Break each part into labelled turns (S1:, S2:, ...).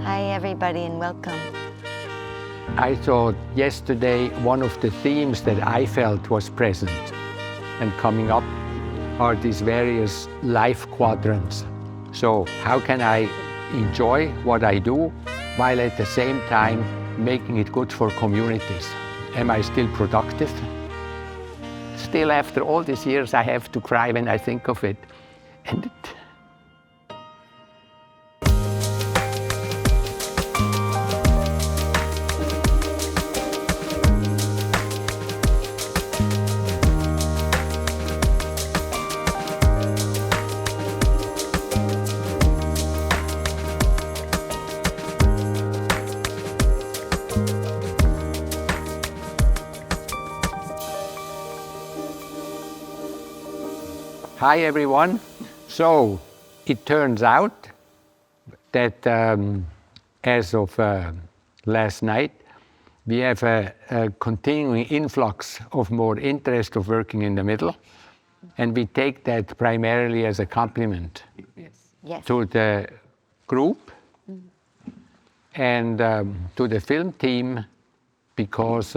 S1: Hi everybody and welcome.
S2: I thought yesterday one of the themes that I felt was present and coming up are these various life quadrants. So how can I enjoy what I do while at the same time making it good for communities? Am I still productive? Still, after all these years, I have to cry when I think of it. And hi everyone. So it turns out that as of last night, we have a continuing influx of more interest of working in the middle. And we take that primarily as a compliment to the group and to the film team, because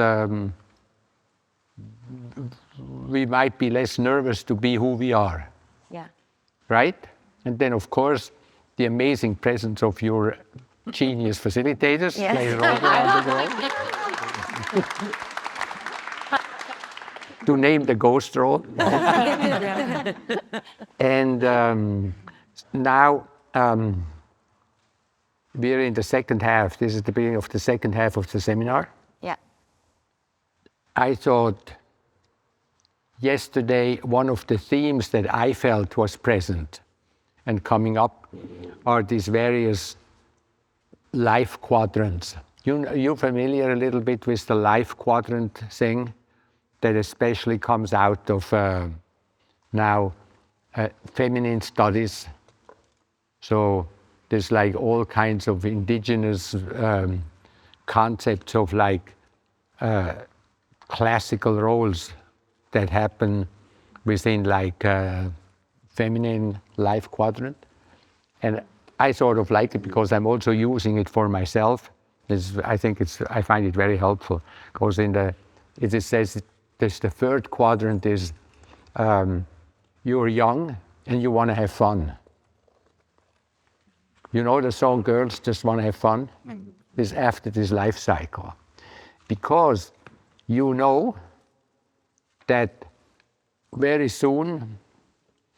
S2: we might be less nervous to be who we are.
S1: Yeah.
S2: Right? And then, of course, the amazing presence of your genius facilitators plays a role around the world. To name the ghost role. And now we're in the second half. This is the beginning of the second half of the seminar.
S1: Yeah.
S2: I thought yesterday one of the themes that I felt was present and coming up are these various life quadrants. You're familiar a little bit with the life quadrant thing that especially comes out of now feminine studies. So there's like all kinds of indigenous concepts of like classical roles that happen within like feminine life quadrant. And I sort of like it because I'm also using it for myself. I find it very helpful. Because it says there's the third quadrant is you're young and you want to have fun. You know the song Girls Just Want to Have Fun? Is after this life cycle. Because you know that very soon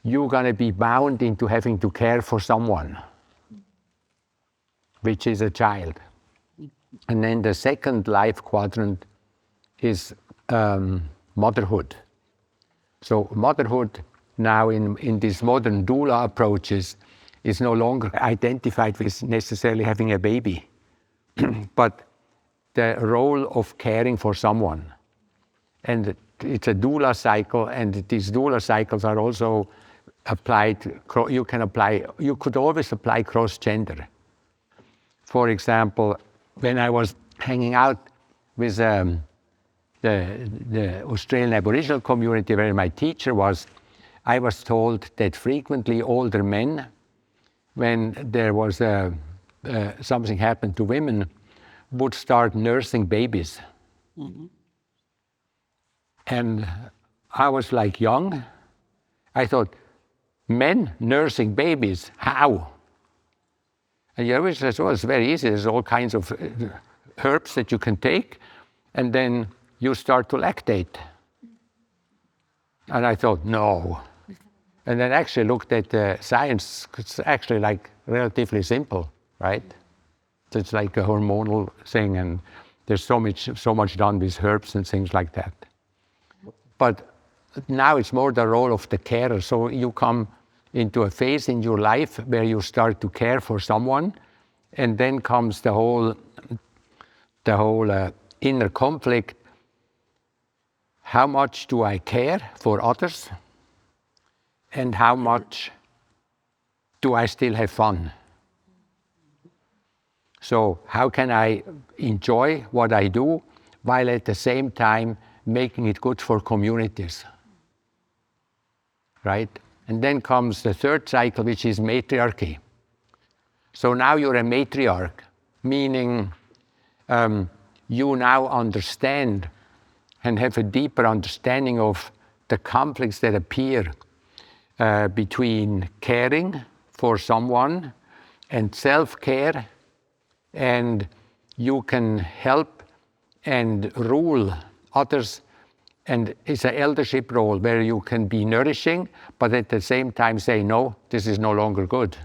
S2: you're going to be bound into having to care for someone, which is a child. And then the second life quadrant is motherhood. So motherhood now in these modern doula approaches is no longer identified with necessarily having a baby, but the role of caring for someone. And it's a doula cycle, and these doula cycles are also applied. You could always apply cross-gender. For example, when I was hanging out with the Australian Aboriginal community where my teacher was, I was told that frequently older men, when there was something happened to women, would start nursing babies. Mm-hmm. And I was like young. I thought, men nursing babies, how? And you always says, well, it's very easy. There's all kinds of herbs that you can take, and then you start to lactate. And I thought, no. And then actually looked at the science. It's actually like relatively simple, right? So it's like a hormonal thing, and there's so much done with herbs and things like that. But now it's more the role of the carer. So you come into a phase in your life where you start to care for someone, and then comes the whole inner conflict. How much do I care for others? And how much do I still have fun? So how can I enjoy what I do while at the same time making it good for communities? Right? And then comes the third cycle, which is matriarchy. So now you're a matriarch. meaning you now understand and have a deeper understanding of the conflicts that appear between caring for someone and self-care, and you can help and rule others. And it's an eldership role where you can be nourishing, but at the same time say, no, this is no longer good.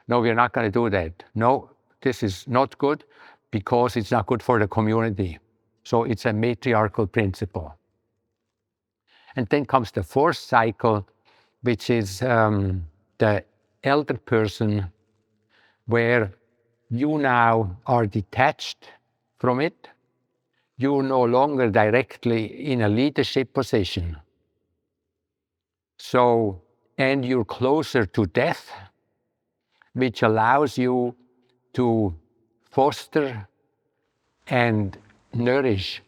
S2: No, we're not going to do that. No, this is not good because it's not good for the community. So it's a matriarchal principle. And then comes the fourth cycle, which is the elder person, where you now are detached from it. You're no longer directly in a leadership position. So, and you're closer to death, which allows you to foster and nourish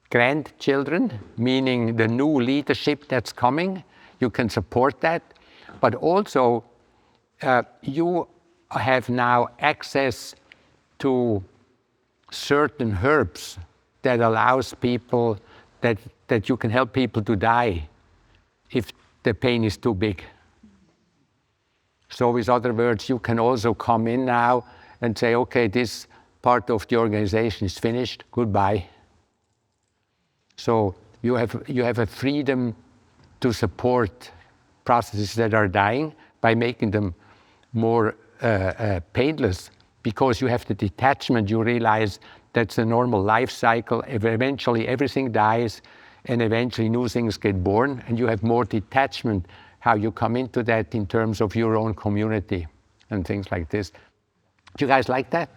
S2: grandchildren, meaning the new leadership that's coming. You can support that, but also you have now access to certain herbs that allows people, that you can help people to die if the pain is too big. So with other words, you can also come in now and say, okay, this part of the organization is finished, goodbye. So you have a freedom to support processes that are dying by making them more painless, because you have the detachment. You realize that's a normal life cycle. Eventually everything dies, and eventually new things get born, and you have more detachment how you come into that in terms of your own community and things like this. Do you guys like that?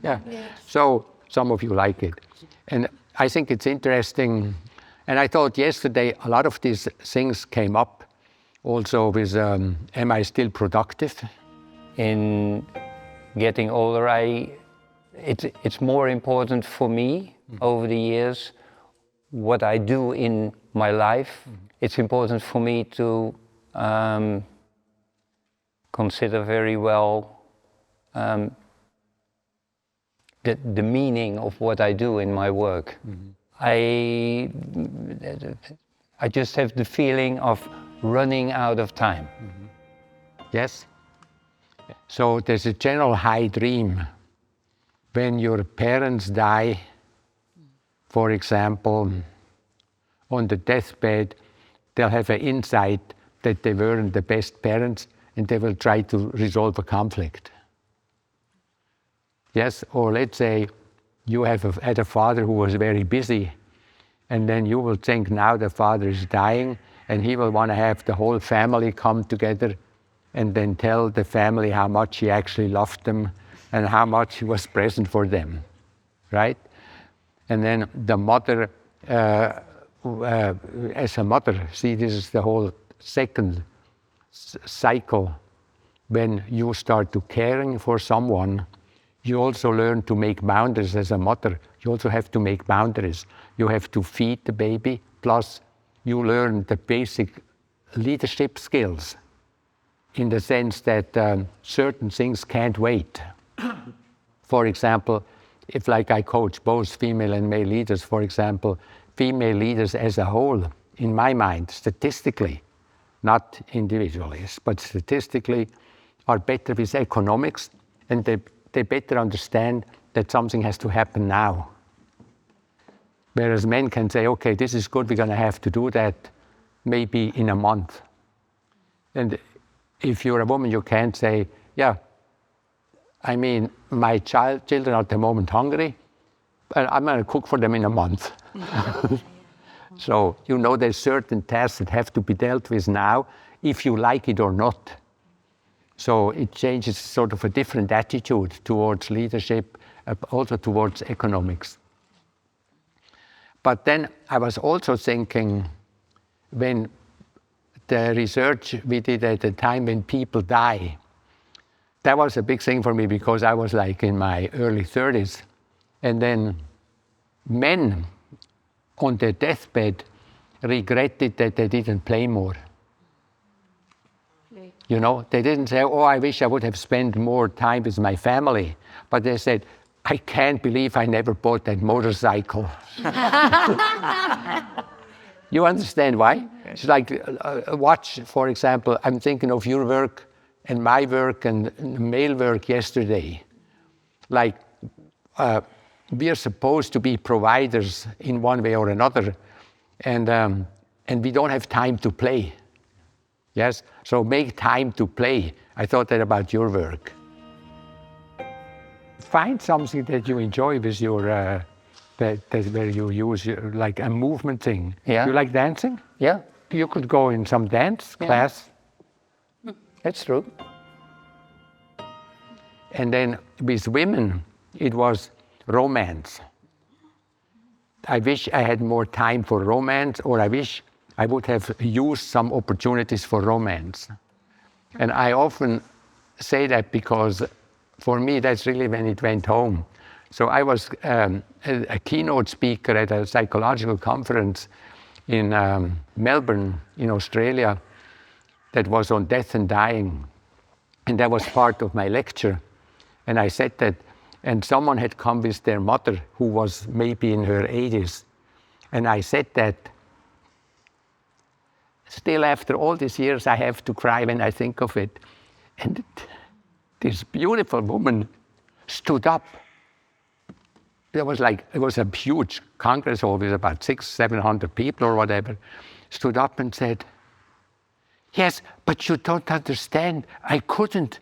S2: Yeah. So some of you like it. And I think it's interesting. And I thought yesterday a lot of these things came up also with, am I still productive?
S1: In getting older, it's more important for me over the years what I do in my life. It's important for me to consider very well the meaning of what I do in my work. I just have the feeling of running out of time.
S2: Yes? So there's a general high dream. When your parents die, for example, on the deathbed, they'll have an insight that they weren't the best parents, and they will try to resolve a conflict. Yes, or let's say you had a father who was very busy, and then you will think now the father is dying, and he will want to have the whole family come together and then tell the family how much he actually loved them and how much he was present for them, right? And then the mother, as a mother, see, this is the whole second cycle. When you start to caring for someone, you also learn to make boundaries as a mother. You also have to make boundaries. You have to feed the baby, plus you learn the basic leadership skills in the sense that certain things can't wait. For example, if like I coach both female and male leaders, for example, female leaders as a whole, in my mind, statistically, not individually, but statistically, are better with economics, and they better understand that something has to happen now. Whereas men can say, okay, this is good, we're going to have to do that maybe in a month. And if you're a woman, you can't say, yeah, I mean, my children are at the moment hungry, but I'm going to cook for them in a month. So, you know, there's certain tasks that have to be dealt with now, if you like it or not. So it changes sort of a different attitude towards leadership, also towards economics. But then I was also thinking, when the research we did at the time when people die, that was a big thing for me because I was like in my early 30s. And then men on their deathbed regretted that they didn't play more. You know, they didn't say, oh, I wish I would have spent more time with my family. But they said, I can't believe I never bought that motorcycle. You understand why? It's like watch, for example, I'm thinking of your work and my work and male work yesterday. Like, we are supposed to be providers in one way or another, and we don't have time to play. Yes? So make time to play. I thought that about your work. Find something that you enjoy with your, that's where you use like a movement thing.
S1: Yeah.
S2: You like dancing?
S1: Yeah,
S2: You could go in some dance class.
S1: that's true.
S2: And then with women, it was romance. I wish I had more time for romance, or I wish I would have used some opportunities for romance. And I often say that because for me, that's really when it went home. So I was a keynote speaker at a psychological conference in Melbourne, in Australia, that was on death and dying. And that was part of my lecture. And I said that, and someone had come with their mother who was maybe in her 80s. And I said that, still after all these years, I have to cry when I think of it. And this beautiful woman stood up. It was a huge congress hall with about 600-700 people or whatever, stood up and said, yes, but you don't understand. I couldn't.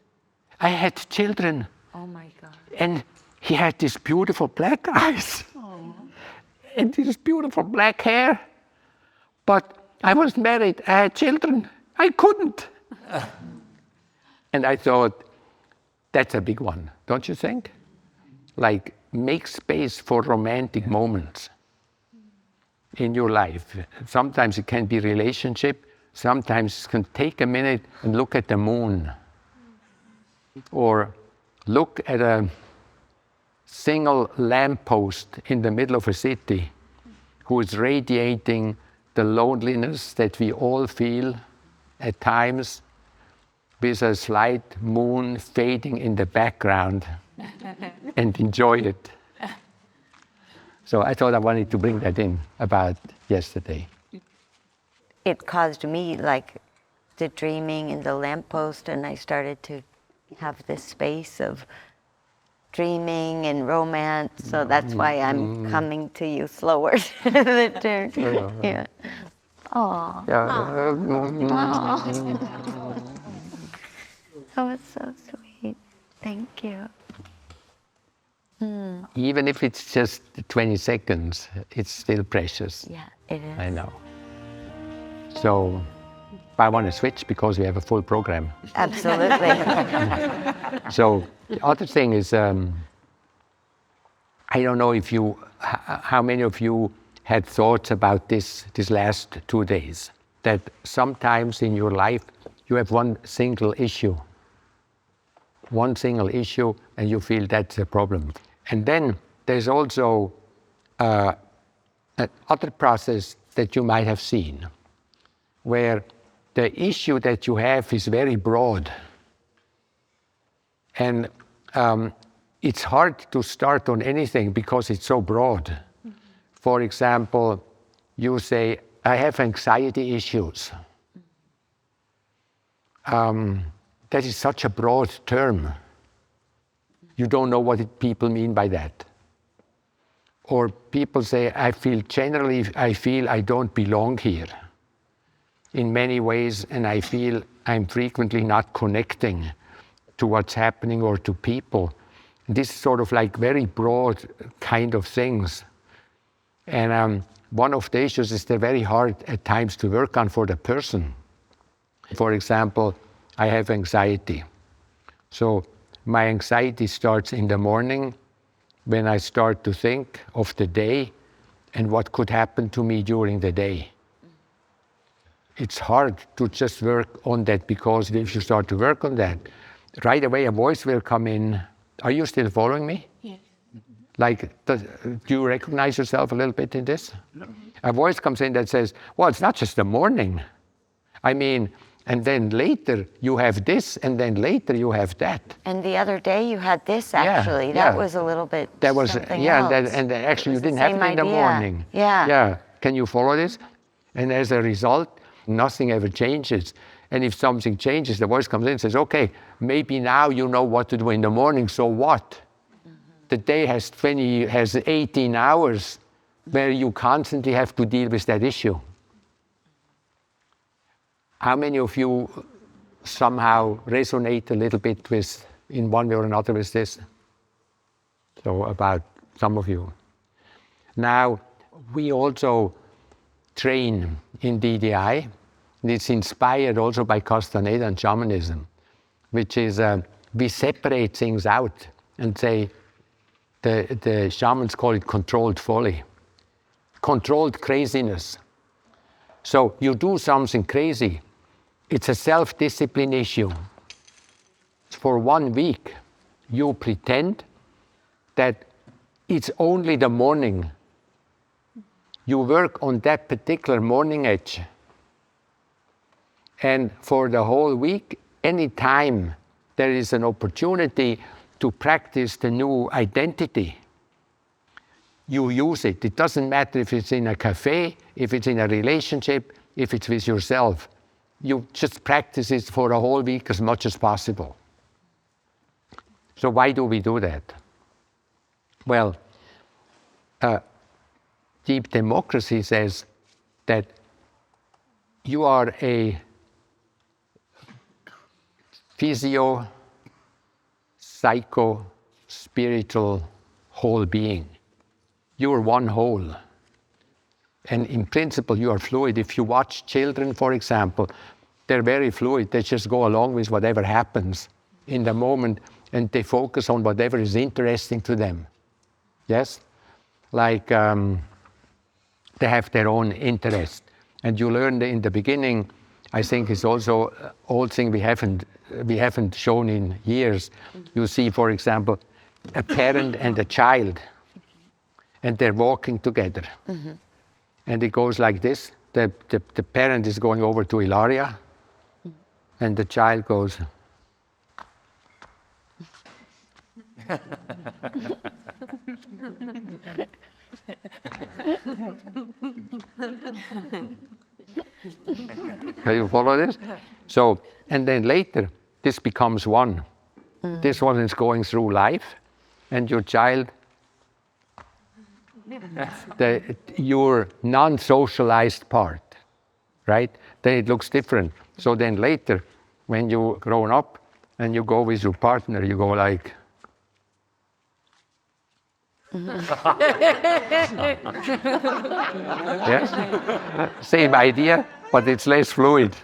S2: I had children.
S3: Oh my God.
S2: And he had these beautiful black eyes. Oh. And this beautiful black hair. But I was married. I had children. I couldn't. And I thought, that's a big one, don't you think? Like, make space for romantic moments in your life. Sometimes it can be relationship. Sometimes it can take a minute and look at the moon. Or look at a single lamppost in the middle of a city who is radiating the loneliness that we all feel at times, with a slight moon fading in the background, and enjoy it. So I thought I wanted to bring that in about yesterday.
S3: It caused me like the dreaming in the lamppost, and I started to have this space of dreaming and romance. So that's why I'm coming to you slower. Yeah. Aww. That was so sweet. Thank you.
S2: Even if it's just 20 seconds, it's still precious.
S3: Yeah, it is.
S2: I know. So I want to switch because we have a full program.
S3: Absolutely.
S2: So the other thing is, I don't know if how many of you had thoughts about this last 2 days, that sometimes in your life you have one single issue, and you feel that's a problem. And then there's also another process that you might have seen, where the issue that you have is very broad. And it's hard to start on anything because it's so broad. Mm-hmm. For example, you say, I have anxiety issues. That is such a broad term. You don't know what people mean by that. Or people say, I feel I don't belong here in many ways, and I feel I'm frequently not connecting to what's happening or to people. This is sort of like very broad kind of things. And one of the issues is they're very hard at times to work on for the person. For example, I have anxiety. So my anxiety starts in the morning when I start to think of the day and what could happen to me during the day. It's hard to just work on that, because if you start to work on that, right away a voice will come in. Are you still following me?
S3: Yes.
S2: Like, do you recognize yourself a little bit in this? No. A voice comes in that says, well, it's not just the morning. I mean, And then later you have this, and then later you have that.
S3: And the other day you had this actually. That was a little bit something else.
S2: And actually you didn't
S3: the
S2: have it in the
S3: idea.
S2: morning.
S3: Yeah.
S2: Can you follow this? And as a result, nothing ever changes. And if something changes, the voice comes in and says, okay, maybe now you know what to do in the morning, so what? The day has 18 hours where you constantly have to deal with that issue. How many of you somehow resonate a little bit with, in one way or another, with this? So about some of you. Now, we also train in DDI, and it's inspired also by Castaneda and shamanism, which is we separate things out and say, the shamans call it controlled folly, controlled craziness. So you do something crazy, it's a self-discipline issue. For 1 week, you pretend that it's only the morning. You work on that particular morning edge. And for the whole week, anytime there is an opportunity to practice the new identity, you use it. It doesn't matter if it's in a cafe, if it's in a relationship, if it's with yourself. You just practice it for a whole week as much as possible. So why do we do that? Well, deep democracy says that you are a physio, psycho, spiritual whole being. You are one whole. And in principle, you are fluid. If you watch children, for example, they're very fluid. They just go along with whatever happens in the moment, and they focus on whatever is interesting to them. Yes? Like they have their own interest. And you learn in the beginning, I think it's also an old thing we haven't shown in years. You see, for example, a parent and a child, and they're walking together. Mm-hmm. And it goes like this. The parent is going over to Ilaria, and the child goes. Can you follow this? So, and then later, this becomes one. Mm. This one is going through life, and your child, your non-socialized part, right? Then it looks different. So then later, when you grown up and you go with your partner, you go like. Yes? Same idea, but it's less fluid.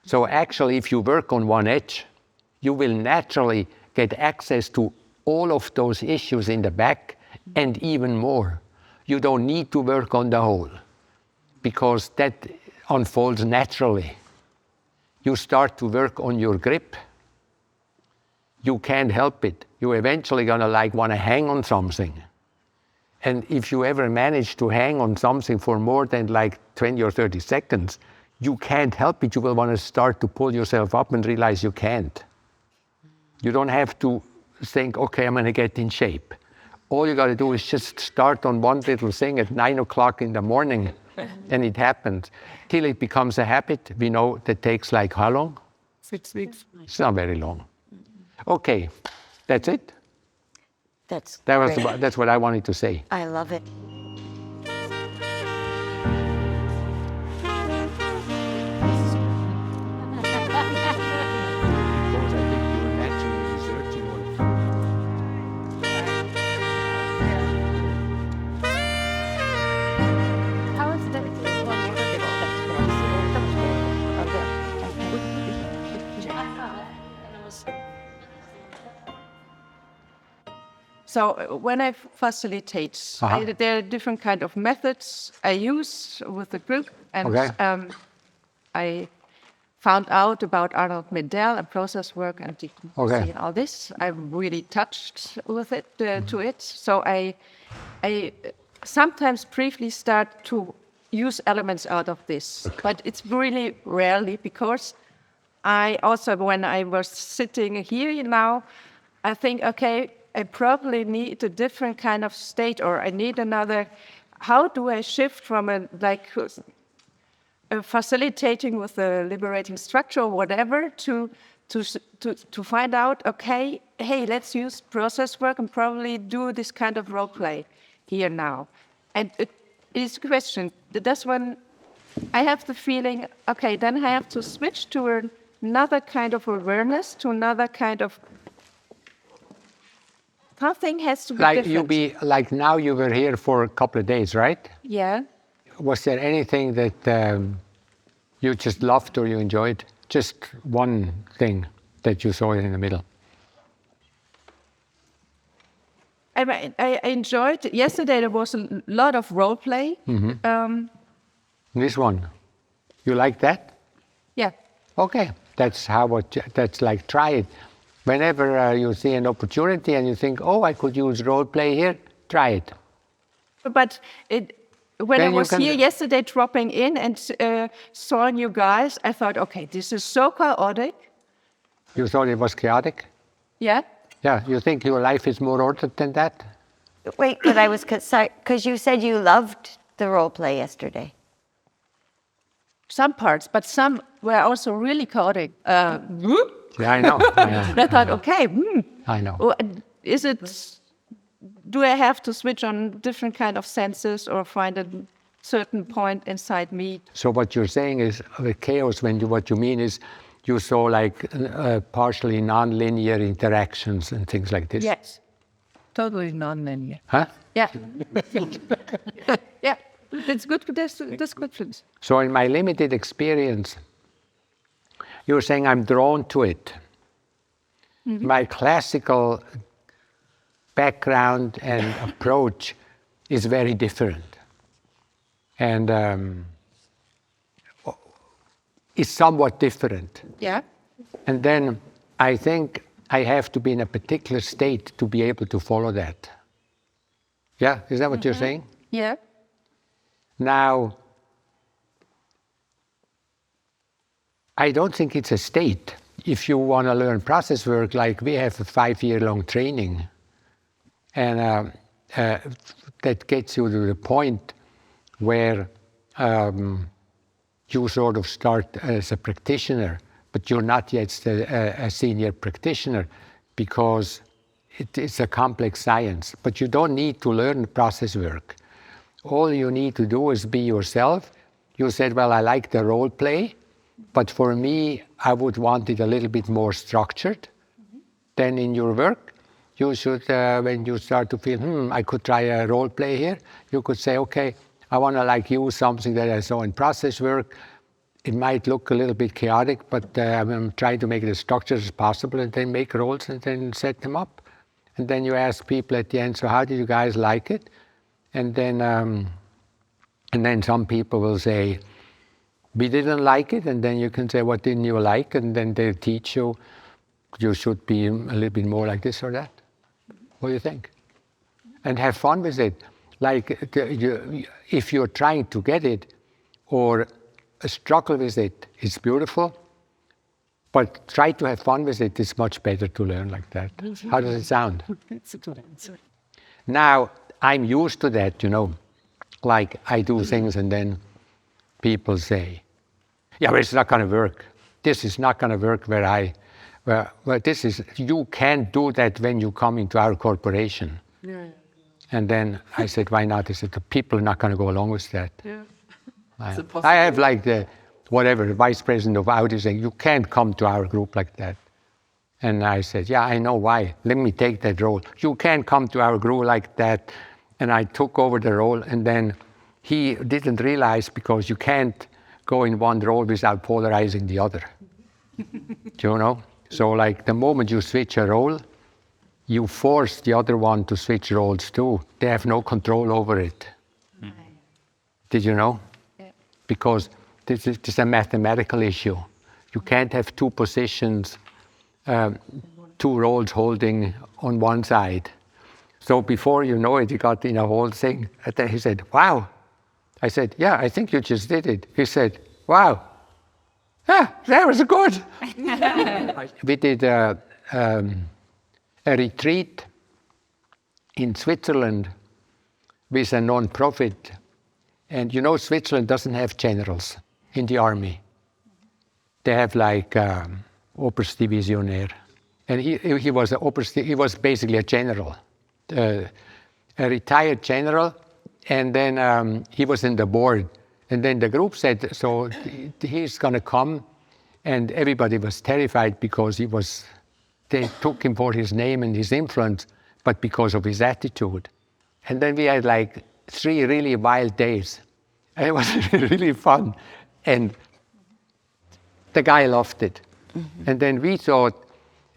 S2: So actually, if you work on one edge, you will naturally get access to all of those issues in the back and even more. You don't need to work on the whole because that unfolds naturally. You start to work on your grip. You can't help it. You're eventually gonna want to hang on something. And if you ever manage to hang on something for more than 20 or 30 seconds, you can't help it. You will want to start to pull yourself up and realize you can't. You don't have to think, okay, I'm gonna get in shape. All you gotta do is just start on one little thing at 9 o'clock in the morning, and it happens. Till it becomes a habit. We know that takes how long?
S4: 6 weeks.
S2: It's not very long. Okay, that's it.
S3: That's
S2: what I wanted to say.
S3: I love it.
S4: So when I facilitate, there are different kind of methods I use with the group, and I found out about Arnold Mindell and process work and and all this. I'm really touched with it to it. So I sometimes briefly start to use elements out of this, but it's really rarely, because I also, when I was sitting here now, I think, okay, I probably need a different kind of state, or I need another. How do I shift from a facilitating with a liberating structure or whatever to find out, okay, hey, let's use process work and probably do this kind of role play here now. And it is a question. That's when I have the feeling, okay, then I have to switch to another kind of awareness, to another kind of. Something has to be different.
S2: Like now you were here for a couple of days, right?
S4: Yeah.
S2: Was there anything that you just loved or you enjoyed? Just one thing that you saw in the middle.
S4: I enjoyed it. Yesterday there was a lot of role play.
S2: This one, you like that?
S4: Yeah.
S2: Okay, that's like try it. Whenever you see an opportunity and you think, oh, I could use role play here, try it.
S4: But when I was here yesterday dropping in and saw you guys, I thought, okay, this is so chaotic.
S2: You thought it was chaotic?
S4: Yeah.
S2: Yeah, you think your life is more ordered than that?
S3: Wait, but I was, because you said you loved the role play yesterday.
S4: Some parts, but some were also really chaotic.
S2: Yeah, I know.
S4: I thought, okay,
S2: I know.
S4: Do I have to switch on different kind of senses or find a certain point inside me?
S2: So what you're saying is the chaos, what you mean is you saw like partially non-linear interactions and things like this?
S4: Yes, totally non-linear.
S2: Huh?
S4: Yeah. Yeah, that's good descriptions.
S2: So in my limited experience, you're saying I'm drawn to it. Mm-hmm. My classical background and approach is very different. And it's somewhat different.
S4: Yeah.
S2: And then I think I have to be in a particular state to be able to follow that. Yeah, is that what you're saying?
S4: Yeah.
S2: Now, I don't think it's a state. If you want to learn process work, like we have a 5-year-long training, and that gets you to the point where you sort of start as a practitioner, but you're not yet a senior practitioner because it's a complex science. But you don't need to learn process work. All you need to do is be yourself. You said, well, I like the role play, but for me, I would want it a little bit more structured than in your work. You should, when you start to feel, I could try a role play here, you could say, okay, I want to use something that I saw in process work. It might look a little bit chaotic, but I'm trying to make it as structured as possible, and then make roles and then set them up. And then you ask people at the end, so how did you guys like it? And then some people will say, we didn't like it, and then you can say, what didn't you like? And then they'll teach you, you should be a little bit more like this or that. What do you think? And have fun with it. If you're trying to get it or struggle with it, it's beautiful. But try to have fun with it. It's much better to learn like that. How does it sound?
S4: That's a good answer.
S2: Now, I'm used to that, Like I do things and then people say, yeah, but it's not going to work. This is not going to work you can't do that when you come into our corporation. Yeah. And then I said, why not? I said, the people are not going to go along with that. Yeah. I have the vice president of Audi saying, you can't come to our group like that. And I said, yeah, I know why. Let me take that role. You can't come to our group like that. And I took over the role, and then he didn't realize, because you can't go in one role without polarizing the other. Do you know? So the moment you switch a role, you force the other one to switch roles too. They have no control over it. Mm. Did you know? Yeah. Because this is a mathematical issue. You can't have two positions, two roles holding on one side. So before you know it, he got in a whole thing. And then he said, wow. I said, yeah, I think you just did it. He said, wow. Yeah, that was good. We did a retreat in Switzerland with a non-profit. And you know, Switzerland doesn't have generals in the army. They have like Oberstdivisionär. And he was basically a general, a retired general. And then he was in the board. And then the group said, so he's going to come. And everybody was terrified because they took him for his name and his influence, but because of his attitude. And then we had like 3 really wild days. And it was really fun. And the guy loved it. Mm-hmm. And then we thought,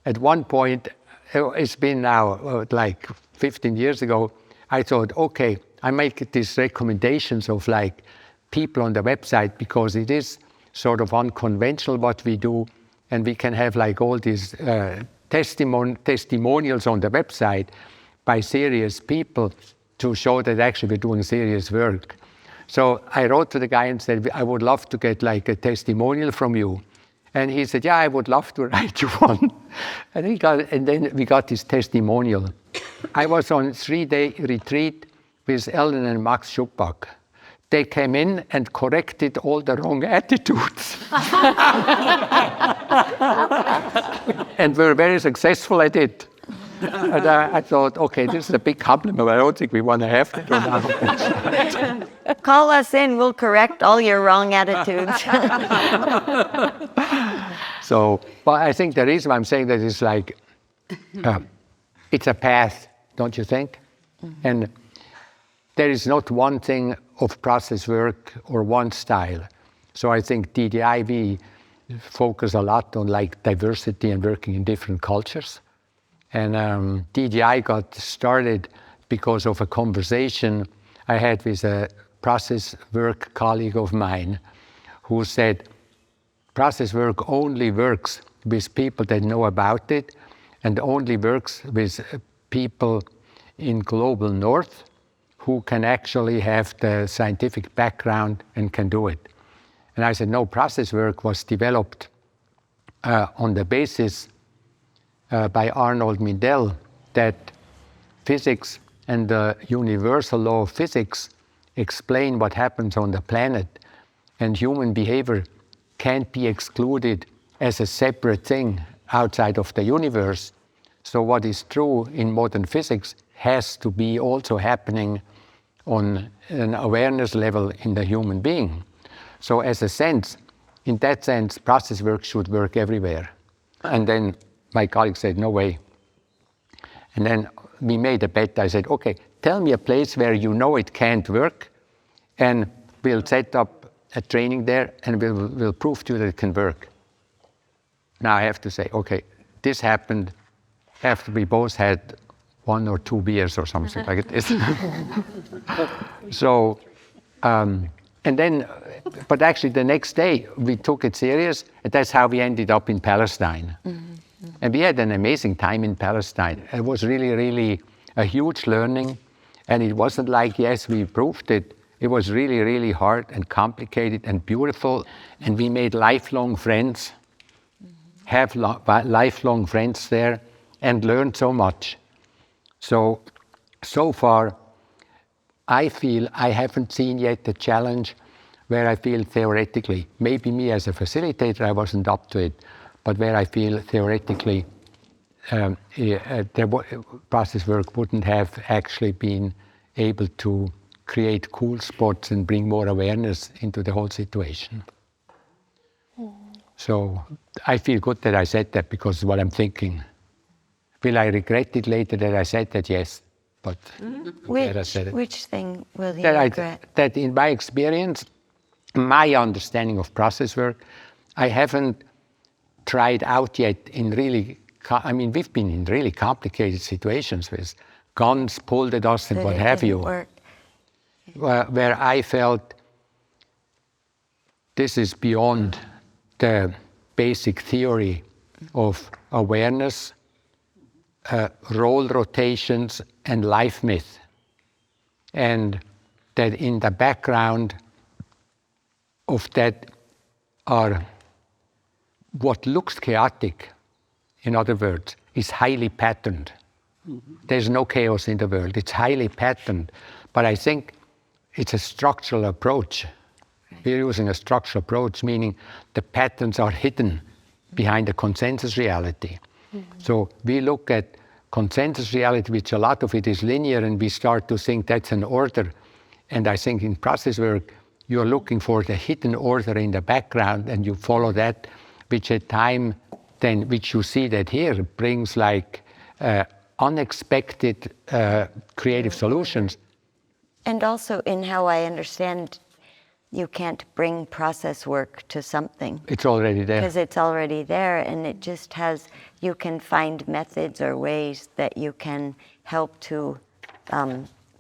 S2: at one point, it's been now like 15 years ago, I thought, okay, I make these recommendations of like people on the website because it is sort of unconventional what we do, and we can have like all these testimonials on the website by serious people to show that actually we're doing serious work. So I wrote to the guy and said, I would love to get like a testimonial from you. And he said, yeah, I would love to write you one. And then we got this testimonial. I was on a 3-day retreat with Ellen and Max Schupbach. They came in and corrected all the wrong attitudes. And were very successful at it. And I thought, okay, this is a big compliment. I don't think we want to have that on our website.
S3: Call us in, we'll correct all your wrong attitudes.
S2: So, but I think the reason I'm saying that is like, it's a path, don't you think? Mm-hmm. And there is not one thing of process work or one style. So I think DDI, we focus a lot on like diversity and working in different cultures. And DDI got started because of a conversation I had with a process work colleague of mine who said, process work only works with people that know about it and only works with people in global north who can actually have the scientific background and can do it. And I said, no, process work was developed on the basis by Arnold Mindell that physics and the universal law of physics explain what happens on the planet, and human behavior can't be excluded as a separate thing outside of the universe. So what is true in modern physics has to be also happening on an awareness level in the human being. So as a sense, in that sense, process work should work everywhere. And then my colleague said, no way. And then we made a bet. I said, okay, tell me a place where you know it can't work, and we'll set up a training there, and we'll prove to you that it can work. Now I have to say, okay, this happened after we both had 1 or 2 beers or something like this. So, and then, but actually the next day we took it serious, and that's how we ended up in Palestine. Mm-hmm. And we had an amazing time in Palestine. It was really, really a huge learning. And it wasn't like, yes, we proved it. It was really, really hard and complicated and beautiful. And we made lifelong friends, have lifelong friends there, and learned so much. So far, I feel I haven't seen yet the challenge where I feel theoretically, maybe me as a facilitator, I wasn't up to it, but where I feel theoretically process work wouldn't have actually been able to create cool spots and bring more awareness into the whole situation. So I feel good that I said that because it's what I'm thinking. Will I regret it later that I said that? Yes. But
S3: which thing will you regret?
S2: That in my experience, my understanding of process work, I haven't tried out yet in really, we've been in really complicated situations with guns pulled at us and what have you. Where I felt this is beyond the basic theory of awareness role rotations and life myth. And that in the background of that are what looks chaotic, in other words, is highly patterned. There's no chaos in the world. It's highly patterned. But I think it's a structural approach. We're using a structural approach, meaning the patterns are hidden behind the consensus reality. So we look at consensus reality, which a lot of it is linear, and we start to think that's an order. And I think in process work, you're looking for the hidden order in the background, and you follow that, which at time, then, which you see that here, brings like unexpected creative solutions.
S3: And also in how I understand, you can't bring process work to something.
S2: It's already there.
S3: Because it's already there, and it just has, you can find methods or ways that you can help to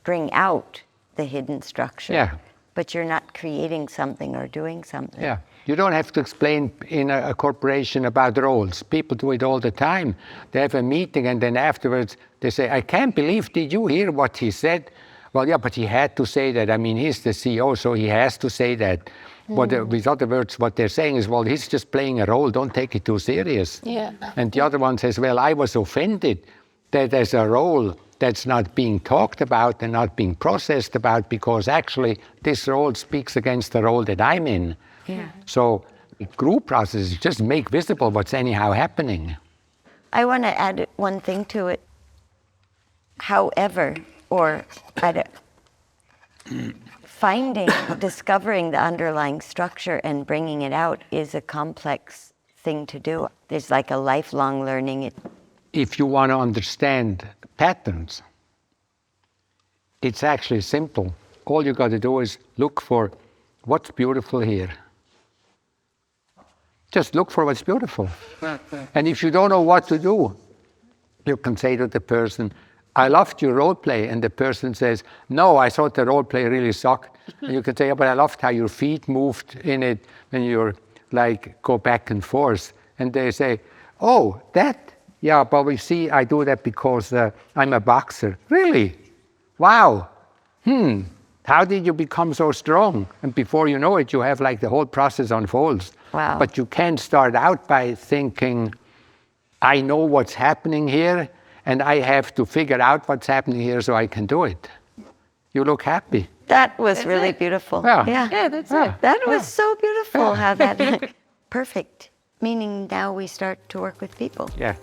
S3: bring out the hidden structure.
S2: Yeah.
S3: But you're not creating something or doing something.
S2: Yeah. You don't have to explain in a corporation about roles. People do it all the time. They have a meeting and then afterwards they say, I can't believe, did you hear what he said? Well, yeah, but he had to say that. I mean, he's the CEO, so he has to say that. With other words, what they're saying is, well, he's just playing a role. Don't take it too serious.
S5: Yeah.
S2: And the other one says, well, I was offended that there's a role that's not being talked about and not being processed about, because actually this role speaks against the role that I'm in.
S3: Yeah.
S2: So group processes just make visible what's anyhow happening.
S3: I want to add one thing to it. However, or discovering the underlying structure and bringing it out is a complex thing to do. There's like a lifelong learning.
S2: If you want to understand patterns, it's actually simple. All you got to do is look for what's beautiful here. Just look for what's beautiful. And if you don't know what to do, you can say to the person, I loved your role play. And the person says, no, I thought the role play really sucked. And you can say, yeah, but I loved how your feet moved in it when you're like, go back and forth. And they say, oh, that? Yeah, but we see, I do that because I'm a boxer. Really? Wow. How did you become so strong? And before you know it, you have like the whole process unfolds.
S3: Wow.
S2: But you can't start out by thinking, I know what's happening here, and I have to figure out what's happening here so I can do it. You look happy.
S3: That was really beautiful.
S2: Yeah.
S4: Yeah, that's it.
S3: That was so beautiful how that, perfect. Meaning now we start to work with people.
S2: Yeah.